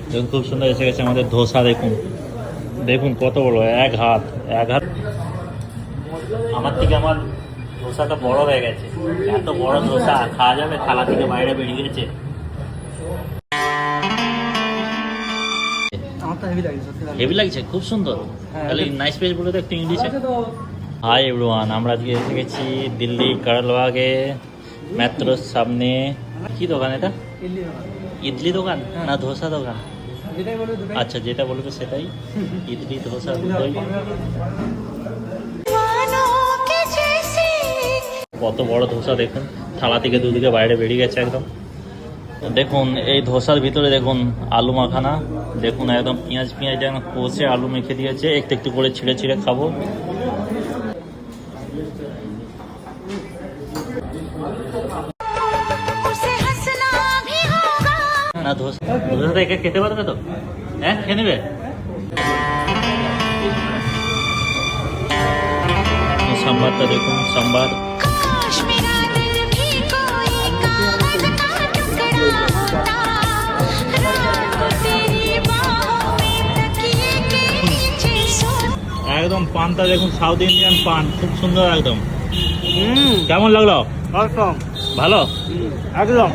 দেখুন খুব সুন্দর এসে গেছে আমাদের ধোসা। দেখুন দেখুন কত বড়, এক হাত এক হাত। আমার থেকে আমার ধোসাটা বড় হয়ে গেছে। এত বড় ধোসা খাওয়া যাবে? থালা থেকে বাইরে বেরিয়ে গেছে। হেভি লাগছে, খুব সুন্দর। তাহলে নাইস পেজ বলে তো একটু ইংলিশে। হাই এভরিওয়ান, আমরা আজকে এসে গেছি দিল্লি কারালবাগে মেট্রোর সামনে। কি দোকান এটা? ইডলি দোকান না ধোসা দোকান? আচ্ছা, যেটা বলবে সেটাই। ইডলি ধোসা দুটোই। কত বড় ধোসা দেখুন, থালা থেকে দুদিকে বাইরে বেরিয়ে গেছে একদম। দেখুন এই ধোসার ভিতরে দেখুন আলু মাখানা। দেখুন একদম পেঁয়াজ পেঁয়াজ যেন কষে আলু মেখে দিয়েছে। একটু একটু করে ছিঁড়ে ছিঁড়ে খাবো। না ধোসাটা একে খেতে পারবে তো? হ্যাঁ, খেয়ে নেবে? সাম্বারটা দেখুন, সাম্বার। একদম পানটা দেখুন, সাউথ ইন্ডিয়ান পান, খুব সুন্দর একদম। কেমন লাগলো? ভালো একদম।